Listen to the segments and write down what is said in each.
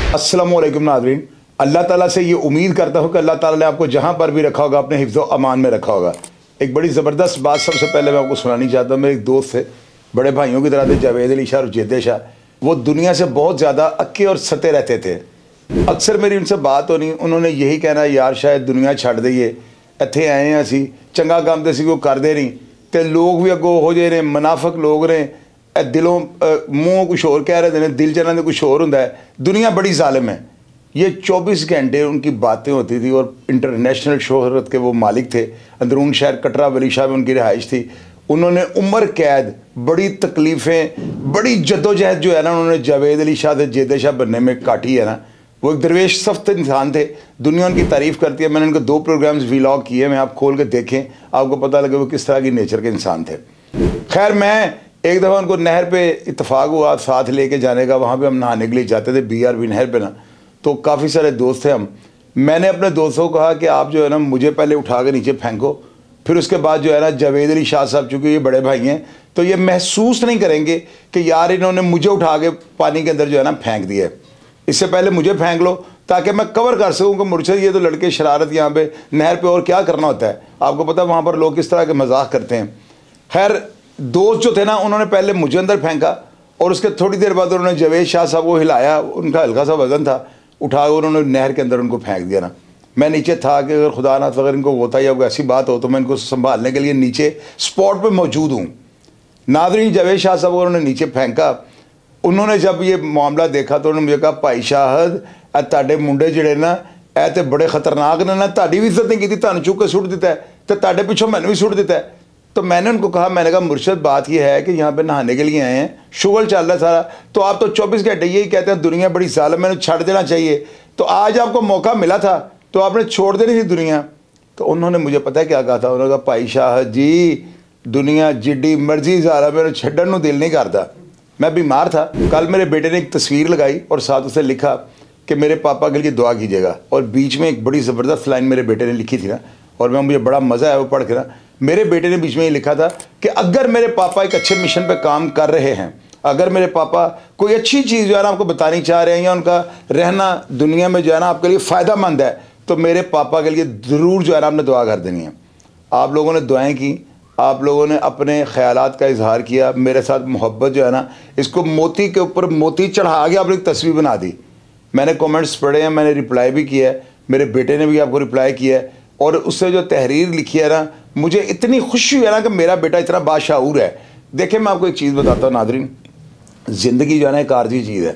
अस्सलाम वालेकुम नाज़रीन, अल्लाह ताला से ये उम्मीद करता हूँ कि अल्लाह ताला ने आपको जहाँ पर भी रखा होगा अपने हिफ्ज़ अमान में रखा होगा। एक बड़ी ज़बरदस्त बात सबसे पहले मैं आपको सुनानी चाहता हूँ। मेरे एक दोस्त थे, बड़े भाइयों की तरह थे, जावेद अली शाह और जेदे शाह। वो दुनिया से बहुत ज़्यादा अक्के और सते रहते थे। अक्सर मेरी उनसे बात होनी, उन्होंने यही कहना, यार शायद दुनिया छड़ दईए, इत्थे आए हैं असी, चंगा काम तो असी कोई करते नहीं, तो लोग भी अगों हो जे ने, मुनाफिक लोग ने, दिलों मूँहों कुछ होर कह रहे हैं, दिल च इन्हां दे कुछ होर हुंदा है। दुनिया बड़ी जालिम है। ये 24 घंटे उनकी बातें होती थी और इंटरनेशनल शोहरत के वो मालिक थे। अंदरून शहर कटरा वली शाह में उनकी रिहाइश थी। उन्होंने उम्र कैद, बड़ी तकलीफ़ें, बड़ी जद्दोजहद जो है ना, उन्होंने जावेद अली शाह से जेदे शाह बनने में काटी है ना। वो एक दरवेश सख्त इंसान थे, दुनिया उनकी तारीफ़ करती है। मैंने उनके 2 प्रोग्राम्स वीलॉग किए, मैं आप खोल के देखें, आपको पता लगे वो किस तरह की नेचर के इंसान थे। खैर, मैं एक दफ़ा उनको नहर पे इत्तफाक हुआ साथ लेके जाने का। वहाँ पे हम नहाने के लिए जाते थे BRB नहर पे ना, तो काफ़ी सारे दोस्त थे हम। मैंने अपने दोस्तों को कहा कि आप जो है ना मुझे पहले उठा के नीचे फेंको, फिर उसके बाद जो है ना जावेद अली शाह साहब, चूँकि ये बड़े भाई हैं, तो ये महसूस नहीं करेंगे कि यार इन्होंने मुझे उठा के पानी के अंदर जो है ना फेंक दिया है। इससे पहले मुझे फेंक लो ताकि मैं कवर कर सकूँ कि मुर्शद ये तो लड़के शरारत यहाँ पे नहर पे और क्या करना होता है। आपको पता है वहाँ पर लोग किस तरह के मजाक करते हैं। खैर, दोस्त जो थे ना, उन्होंने पहले मुझे अंदर फेंका और उसके थोड़ी देर बाद उन्होंने जावेद शाह साहब को हिलाया। उनका हल्का सा वजन था, उठा कर उन्होंने नहर के अंदर उनको फेंक दिया ना। मैं नीचे था कि अगर खुदा ना अगर इनको होता या ऐसी बात हो तो मैं इनको संभालने के लिए नीचे स्पॉट पे मौजूद हूँ। नाज़रीन, जावेद शाह साहब को उन्होंने नीचे फेंका। उन्होंने जब ये मामला देखा तो उन्होंने मुझे कहा, भाई शाहद, तुहाडे मुंडे जिहड़े ना ए ते बड़े खतरनाक ने ना, तुहाडी भी इज्जत नहीं की, तुहानूं चुक के सुट दिता है, तो तुहाडे पिछों मैंने भी सुट दिता है। तो मैंने उनको कहा, मैंने कहा मुर्शद बात ये है कि यहाँ पे नहाने के लिए आए हैं, शुगल चल रहा है सारा, तो आप तो 24 घंटे यही कहते हैं दुनिया बड़ी जालिम, मैंने छड़ देना चाहिए। तो आज आपको मौका मिला था तो आपने छोड़ देनी थी दुनिया। तो उन्होंने मुझे पता है क्या कहा था, उन्होंने कहा, भाई शाह जी, दुनिया जिड्डी मर्जी जालिम, मैंने छड्डन नूं दिल नहीं करता। मैं बीमार था। कल मेरे बेटे ने एक तस्वीर लगाई और साथ उसे लिखा कि मेरे पापा के लिए दुआ कीजिएगा, और बीच में एक बड़ी ज़बरदस्त लाइन मेरे बेटे ने लिखी थी ना, और मुझे बड़ा मज़ा आया वो पढ़ के ना। मेरे बेटे ने बीच में ये लिखा था कि अगर मेरे पापा एक अच्छे मिशन पे काम कर रहे हैं, अगर मेरे पापा कोई अच्छी चीज़ जो है ना आपको बतानी चाह रहे हैं, या उनका रहना दुनिया में जो है ना आपके लिए फ़ायदेमंद है, तो मेरे पापा के लिए ज़रूर जो है ना आपने दुआ कर देनी है। आप लोगों ने दुआएँ की, आप लोगों ने अपने ख़यालात का इजहार किया, मेरे साथ मोहब्बत जो है ना, इसको मोती के ऊपर मोती चढ़ा के आपने एक तस्वीर बना दी। मैंने कमेंट्स पढ़े हैं, मैंने रिप्लाई भी किया है, मेरे बेटे ने भी आपको रिप्लाई किया है, और उससे जो तहरीर लिखी है ना, मुझे इतनी खुशी हुई है ना कि मेरा बेटा इतना बाशाऊर है। देखिए, मैं आपको एक चीज़ बताता हूँ नाज़रीन, ज़िंदगी जो है ना एक आर्जी चीज़ है।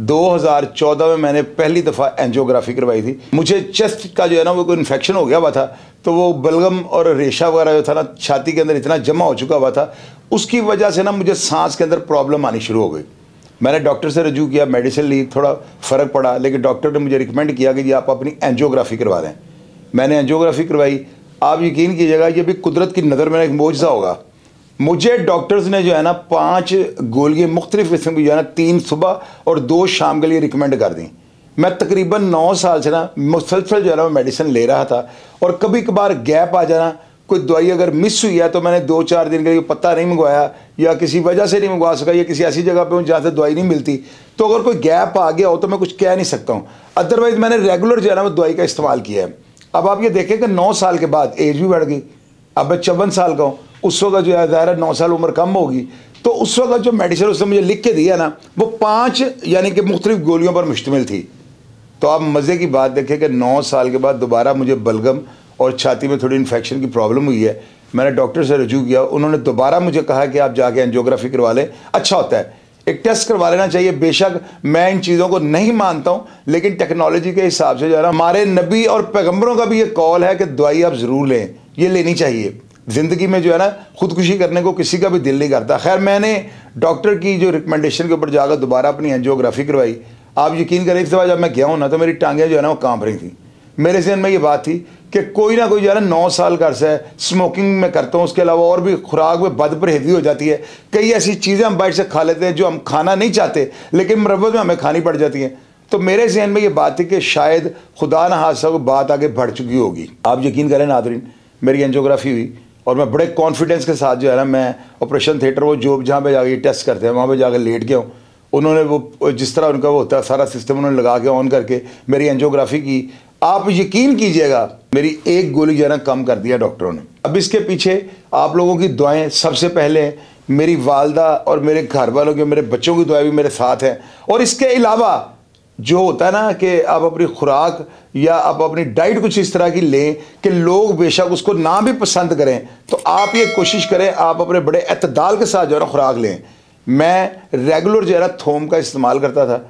2014 में मैंने पहली दफ़ा एंजियोग्राफी करवाई थी। मुझे चेस्ट का जो है ना वो कोई इन्फेक्शन हो गया हुआ था, तो वो बलगम और रेशा वगैरह जो था ना छाती के अंदर इतना जमा हो चुका हुआ था, उसकी वजह से ना मुझे सांस के अंदर प्रॉब्लम आनी शुरू हो गई। मैंने डॉक्टर से रजू किया, मेडिसिन ली, थोड़ा फ़र्क पड़ा, लेकिन डॉक्टर ने मुझे रिकमेंड किया कि जी आप अपनी एंजियोग्राफी करवा दें। मैंने एंजियोग्राफी करवाई। आप यकीन कीजिएगा, ये भी कुदरत की नज़र में एक मौजज़ा होगा। मुझे डॉक्टर्स ने जो है ना 5 गोलियाँ मुख्तलिफ़ किस्म की जो है ना 3 सुबह और 2 शाम के लिए रिकमेंड कर दी। मैं तकरीबन 9 साल से ना मुसलसल जो है ना मैं मेडिसिन ले रहा था, और कभी कभार गैप आ जाना, कोई दवाई अगर मिस हुई है तो मैंने 2-4 दिन के लिए पत्ता नहीं मंगवाया, या किसी वजह से नहीं मंगवा सका, या किसी ऐसी जगह पे हूँ जहाँ से दवाई नहीं मिलती, तो अगर कोई गैप आ गया हो तो मैं कुछ कह नहीं सकता हूँ। अदरवाइज़ मैंने रेगुलर जो है ना वो दवाई का इस्तेमाल किया है। अब आप ये देखें कि 9 साल के बाद एज भी बढ़ गई, अब मैं 54 साल का हूँ। उस वक्त जो है ज़ाहिर 9 साल उम्र कम होगी, तो उस वक्त जो मेडिसिन उसने मुझे लिख के दिया ना, वो 5 यानी कि मुख्तलिफ गोलियों पर मुश्तमिल थी। तो आप मज़े की बात देखें कि 9 साल के बाद दोबारा मुझे बलगम और छाती में थोड़ी इन्फेक्शन की प्रॉब्लम हुई है। मैंने डॉक्टर से रजू किया, उन्होंने दोबारा मुझे कहा कि आप जाके एंजियोग्राफी करवा लें, अच्छा होता है, एक टेस्ट करवा लेना चाहिए। बेशक मैं इन चीज़ों को नहीं मानता हूँ, लेकिन टेक्नोलॉजी के हिसाब से जो है ना हमारे नबी और पैगम्बरों का भी ये कॉल है कि दवाई आप ज़रूर लें, ये लेनी चाहिए। ज़िंदगी में जो है ना खुदकुशी करने को किसी का भी दिल नहीं करता। खैर, मैंने डॉक्टर की जो रिकमेंडेशन के ऊपर जाकर दोबारा अपनी एंजियोग्राफी करवाई। आप यकीन करें, इस दफ़ा जब मैं गया हूँ ना तो मेरी टांगें जो है ना वो कांप रही थी। मेरे जहन में ये बात थी कि कोई ना कोई जो है ना 9 साल का अर्सा है स्मोकिंग में करता हूँ, उसके अलावा और भी खुराक में बदपरहेज़ी हो जाती है। कई ऐसी चीज़ें हम बाहर से खा लेते हैं जो हम खाना नहीं चाहते, लेकिन मुरव्वत में हमें खानी पड़ जाती हैं। तो मेरे जहन में ये बात थी कि शायद खुदा न हादसा वो बात आगे बढ़ चुकी होगी। आप यकीन करें नाज़रीन, मेरी एंजियोग्राफी हुई और मैं बड़े कॉन्फिडेंस के साथ जो है ना मैं ऑपरेशन थिएटर वो जो जहाँ पे जाके टेस्ट करते हैं वहाँ पे जाकर लेट गया हूँ। उन्होंने वो जिस तरह उनका वो होता है सारा सिस्टम उन्होंने लगा के ऑन करके मेरी एंजियोग्राफी की। आप यकीन कीजिएगा मेरी एक गोली जो है ना कम कर दिया डॉक्टरों ने। अब इसके पीछे आप लोगों की दुआएं सबसे पहले, मेरी वालदा और मेरे घर वालों की, मेरे बच्चों की दुआएं भी मेरे साथ हैं। और इसके अलावा जो होता है ना कि आप अपनी खुराक या आप अपनी डाइट कुछ इस तरह की लें कि लोग बेशक उसको ना भी पसंद करें, तो आप ये कोशिश करें आप अपने बड़े एतदाल के साथ जो है ना खुराक लें। मैं रेगुलर जो है ना थोम का इस्तेमाल करता था,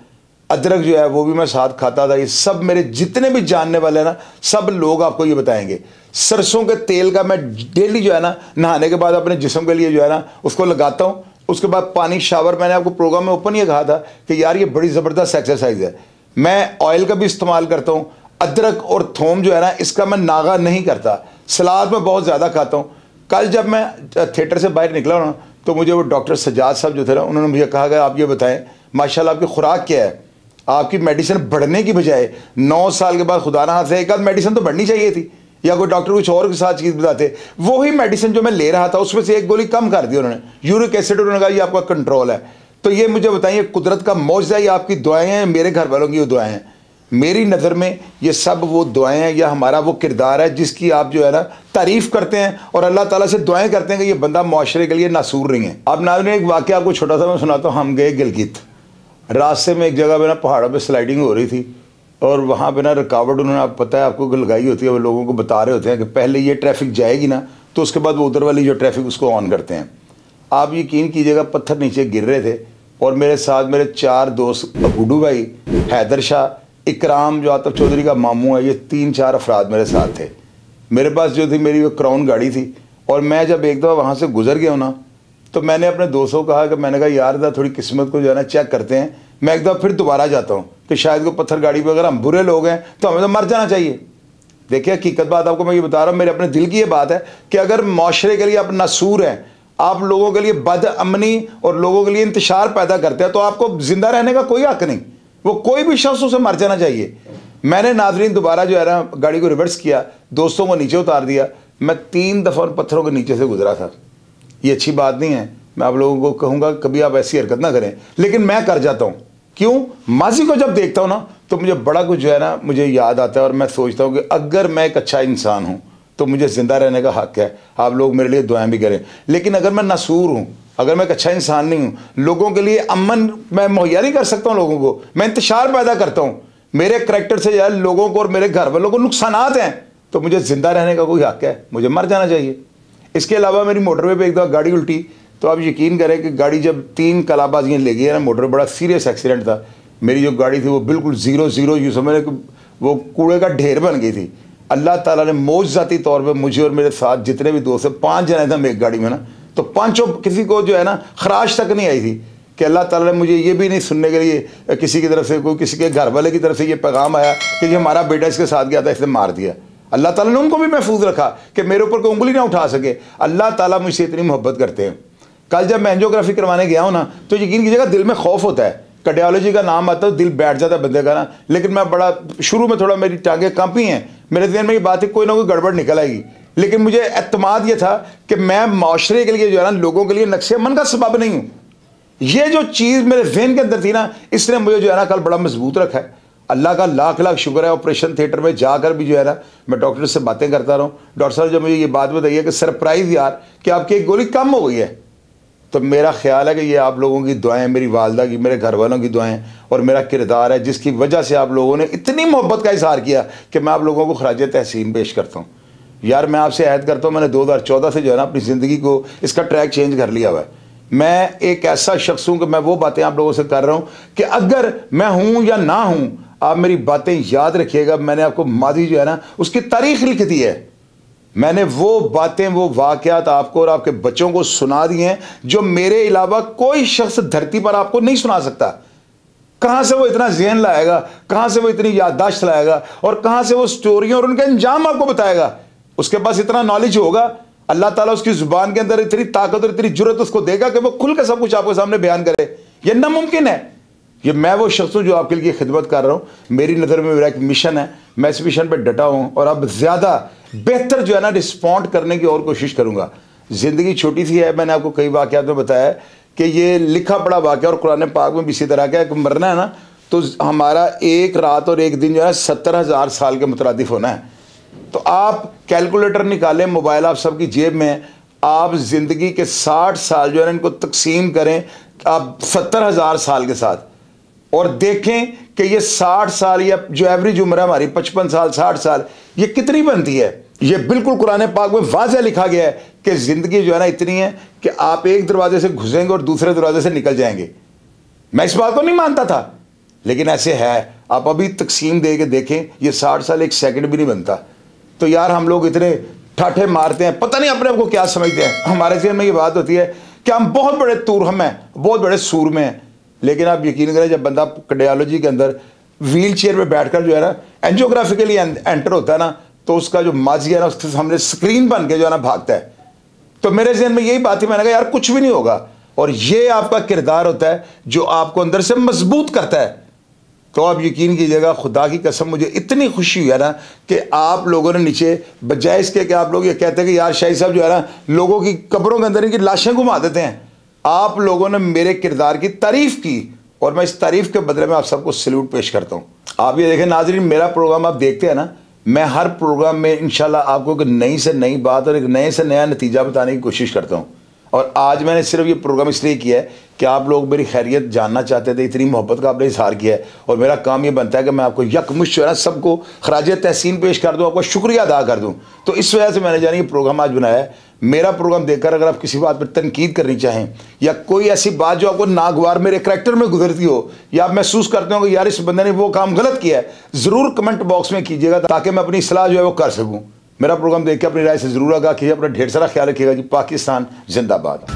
अदरक जो है वो भी मैं साथ खाता था। ये सब मेरे जितने भी जानने वाले हैं ना सब लोग आपको ये बताएंगे। सरसों के तेल का मैं डेली जो है ना नहाने के बाद अपने जिस्म के लिए जो है ना उसको लगाता हूँ। उसके बाद पानी शावर, मैंने आपको प्रोग्राम में ओपन ये कहा था कि यार ये बड़ी ज़बरदस्त एक्सरसाइज है। मैं ऑयल का भी इस्तेमाल करता हूँ। अदरक और थोम जो है ना इसका मैं नागा नहीं करता। सलाद में बहुत ज़्यादा खाता हूँ। कल जब मैं थिएटर से बाहर निकला ना तो मुझे वो डॉक्टर सज्जाद साहब जो थे ना उन्होंने मुझे कहा कि आप ये बताएं माशाल्लाह आपकी खुराक क्या है, आपकी मेडिसिन बढ़ने की बजाय 9 साल के बाद खुदा ना हाथ से एक आध मेडिसिन तो बढ़नी चाहिए थी, या कोई डॉक्टर कुछ और के साथ चीज़ बताते। वही मेडिसिन जो मैं ले रहा था उसमें से एक गोली कम कर दी उन्होंने, यूरिक एसिड। उन्होंने कहा ये आपका कंट्रोल है। तो ये मुझे बताइए कुदरत का मौजज़ा, ये आपकी दुआएं हैं, मेरे घर वालों की वो दुआएं हैं। मेरी नज़र में ये सब वो दुआएं हैं या हमारा वो किरदार है जिसकी आप जो है ना तारीफ़ करते हैं और अल्लाह ताला से दुआएं करते हैं कि ये बंदा मुआशरे के लिए नासूर नहीं है। अब नाज़रीन एक वाक़या आपको छोटा सा मैं सुनाता हूँ। हम गए गिलगित, रास्ते में एक जगह पे ना पहाड़ों पे स्लाइडिंग हो रही थी और वहाँ पे ना रुकावट उन्होंने, आप पता है आपको लगाई होती है, वो लोगों को बता रहे होते हैं कि पहले ये ट्रैफिक जाएगी ना तो उसके बाद वो उधर वाली जो ट्रैफिक उसको ऑन करते हैं। आप यकीन कीजिएगा पत्थर नीचे गिर रहे थे और मेरे साथ मेरे 4 दोस्त, गुड्डू भाई, हैदर शाह, इकराम जो आतिफ चौधरी का मामू है, ये 3-4 अफराद मेरे साथ थे। मेरे पास जो थी मेरी वो क्राउन गाड़ी थी और मैं जब एक दफ़ा वहाँ से गुजर गया ना तो मैंने अपने दोस्तों को कहा कि मैंने कहा यार थोड़ी किस्मत को जो है ना चेक करते हैं, मैं एक दफ़ा फिर दोबारा जाता हूँ कि शायद को पत्थर गाड़ी पर अगर हम बुरे लोग हैं तो हमें तो मर जाना चाहिए। देखिए हकीकत बात आपको मैं ये बता रहा हूँ, मेरे अपने दिल की ये बात है कि अगर माशरे के लिए आप नासूर हैं, आप लोगों के लिए बदअमनी और लोगों के लिए इंतशार पैदा करते हैं, तो आपको ज़िंदा रहने का कोई हक़ नहीं। वो कोई भी शख्स उसे मर जाना चाहिए। मैंने नाज़रीन दोबारा जो है ना गाड़ी को रिवर्स किया, दोस्तों को नीचे उतार दिया। मैं 3 दफ़ा उन पत्थरों के नीचे से गुजरा था। ये अच्छी बात नहीं है, मैं आप लोगों को कहूँगा कभी आप ऐसी हरकत ना करें, लेकिन मैं कर जाता हूँ। क्यों? माजी को जब देखता हूँ ना तो मुझे बड़ा कुछ जो है ना मुझे याद आता है और मैं सोचता हूँ कि अगर मैं एक अच्छा इंसान हूँ तो मुझे ज़िंदा रहने का हक़ है। आप लोग मेरे लिए दुआएं भी करें। लेकिन अगर मैं नासूर हूँ, अगर मैं एक अच्छा इंसान नहीं हूँ, लोगों के लिए अमन मैं मुहैया नहीं कर सकता हूँ, लोगों को मैं इंतशार पैदा करता हूँ, मेरे करैक्टर से यार लोगों को और मेरे घर वालों को नुकसानात हैं, तो मुझे ज़िंदा रहने का कोई हक़ है, मुझे मर जाना चाहिए। इसके अलावा मेरी मोटरवे पे एक दफ़ा गाड़ी उल्टी, तो आप यकीन करें कि गाड़ी जब 3 कलाबाजियाँ ले गई है ना मोटरवे, बड़ा सीरियस एक्सीडेंट था। मेरी जो गाड़ी थी वो बिल्कुल ज़ीरो यूँ समझ वो कूड़े का ढेर बन गई थी। अल्लाह ताला ने मौजज़ाती तौर पे मुझे और मेरे साथ जितने भी दोस्त हैं, 5 जने थे हम एक गाड़ी में ना, तो पाँचों किसी को जो है ना खराश तक नहीं आई थी कि अल्लाह ताला ने मुझे ये भी नहीं सुनने के लिए किसी की तरफ से, कोई किसी के घर वाले की तरफ से ये पैगाम आया कि ये हमारा बेटा इसके साथ गया था इसने मार दिया। अल्लाह ताला ने उनको भी महफूज रखा कि मेरे ऊपर कोई उंगली ना उठा सके। अल्लाह ताला मुझसे इतनी मोहब्बत करते हैं। कल जब मैं एंजियोग्राफी करवाने गया हूँ ना तो यकीन कीजिएगा दिल में खौफ होता है। कार्डियोलॉजी का नाम आता है दिल बैठ जाता है बंदे का ना, लेकिन मैं बड़ा शुरू में थोड़ा मेरी टांगें कांपी हैं, मेरे ज़हन में ये बात है कोई ना कोई गड़बड़ निकल आएगी, लेकिन मुझे एतमाद ये था कि मैं माशरे के लिए जो है ना लोगों के लिए नक्शे मन का सबब नहीं हूँ। ये जो चीज़ मेरे जहन के अंदर थी ना इसने मुझे जो है ना कल बड़ा मजबूत रखा है। अल्लाह का लाख लाख शुक्र है। ऑपरेशन थिएटर में जाकर भी जो है ना मैं डॉक्टर से बातें करता रहा हूँ। डॉक्टर साहब जब मुझे ये बात बताइए कि सरप्राइज़ यार कि आपकी एक गोली कम हो गई है, तो मेरा ख्याल है कि ये आप लोगों की दुआएं, मेरी वालदा की, मेरे घर वालों की दुआएं और मेरा किरदार है जिसकी वजह से आप लोगों ने इतनी मोहब्बत का इजहार किया कि मैं आप लोगों को खराज तहसीन पेश करता हूँ। यार मैं आपसे ऐद करता हूँ, मैंने 2014 से जो है ना अपनी ज़िंदगी को इसका ट्रैक चेंज कर लिया हुआ है। मैं एक ऐसा शख्स हूँ कि मैं वो बातें आप लोगों से कर रहा हूँ कि अगर मैं हूँ या ना हूँ, आप मेरी बातें याद रखिएगा। मैंने आपको मादी जो है ना उसकी तारीख लिख दी है। मैंने वो बातें, वो वाक़यात आपको और आपके बच्चों को सुना दिए हैं जो मेरे अलावा कोई शख्स धरती पर आपको नहीं सुना सकता। कहाँ से वो इतना ज़हन लाएगा, कहाँ से वो इतनी याददाश्त लाएगा और कहाँ से वो स्टोरियाँ और उनके अंजाम आपको बताएगा। उसके पास इतना नॉलेज होगा, अल्लाह ताला उसकी ज़ुबान के अंदर इतनी ताकत और इतनी जुर्रत उसको देगा कि वो खुल के सब कुछ आपके सामने बयान करे। ये नामुमकिन है। ये मैं वो शख्स हूँ जो आपके लिए खिदमत कर रहा हूँ। मेरी नज़र में मेरा एक मिशन है, मैं इस मिशन पर डटा हूँ और अब ज़्यादा बेहतर जो है ना रिस्पॉन्ड करने की और कोशिश करूँगा। ज़िंदगी छोटी सी है, मैंने आपको कई वाक़यात में बताया है कि ये लिखा पढ़ा वाक़या और कुरान पाक में भी इसी तरह का है कि मरना है ना तो हमारा एक रात और एक दिन जो है 70,000 साल के मुतरादिफ होना है। तो आप कैलकुलेटर निकालें, मोबाइल आप सबकी जेब में है, आप ज़िंदगी के 60 साल जो है इनको तकसीम करें आप 70,000 साल के साथ और देखें कि ये 60 साल या जो एवरेज उम्र है हमारी 55 साल 60 साल ये कितनी बनती है। ये बिल्कुल कुरान पाक में वाज़ह लिखा गया है कि ज़िंदगी जो है ना इतनी है कि आप एक दरवाजे से घुसेंगे और दूसरे दरवाजे से निकल जाएंगे। मैं इस बात को नहीं मानता था लेकिन ऐसे है। आप अभी तकसीम दे के देखें ये 60 साल एक सेकंड भी नहीं बनता। तो यार हम लोग इतने ठाठे मारते हैं, पता नहीं अपने आप को क्या समझते हैं। हमारे जहन में ये बात होती है कि हम बहुत बड़े तुरहम हैं, बहुत बड़े सूरमे हैं, लेकिन आप यकीन करें जब बंदा कार्डियोलॉजी के अंदर व्हील चेयर पर बैठ कर जो है ना एंजियोग्राफिकली एंटर होता है ना तो उसका जो माजी है ना उसके सामने स्क्रीन बन के जो है ना भागता है। तो मेरे जहन में यही बात थी, मैंने कहा यार कुछ भी नहीं होगा और ये आपका किरदार होता है जो आपको अंदर से मजबूत करता है। तो आप यकीन कीजिएगा खुदा की कसम मुझे इतनी खुशी हुई है ना कि आप लोगों ने नीचे बजाय इसके कि आप लोग ये कहते हैं कि यार शाही साहब जो है ना लोगों की कब्रों के अंदर इनकी लाशें घुमा देते हैं, आप लोगों ने मेरे किरदार की तारीफ़ की और मैं इस तारीफ़ के बदले में आप सबको सैल्यूट पेश करता हूँ। आप ये देखें नाज़रीन, मेरा प्रोग्राम आप देखते हैं ना, मैं हर प्रोग्राम में इंशाल्लाह आपको एक नई से नई बात और एक नए से नया नतीजा बताने की कोशिश करता हूँ। और आज मैंने सिर्फ ये प्रोग्राम इसलिए किया है कि आप लोग मेरी खैरियत जानना चाहते थे, इतनी मोहब्बत का आपने इजहार किया है और मेरा काम ये बनता है कि मैं आपको यकमुश्त जो है ना सबको खराज तहसीन पेश कर दूँ, आपको शुक्रिया अदा कर दूँ। तो इस वजह से मैंने जानी ये प्रोग्राम आज बनाया है। मेरा प्रोग्राम देखकर अगर आप किसी बात पर तनकीद करनी चाहें या कोई ऐसी बात जो आपको नागवार मेरे करैक्टर में गुजरती हो या आप महसूस करते हो कि यार इस बंदे ने वो काम गलत किया है, ज़रूर कमेंट बॉक्स में कीजिएगा ताकि मैं अपनी सलाह जो है वो कर सकूँ। मेरा प्रोग्राम देख के अपनी राय से ज़रूर आगाह कीजिए। अपना ढेर सारा ख्याल रखिएगा जी। पाकिस्तान जिंदाबाद।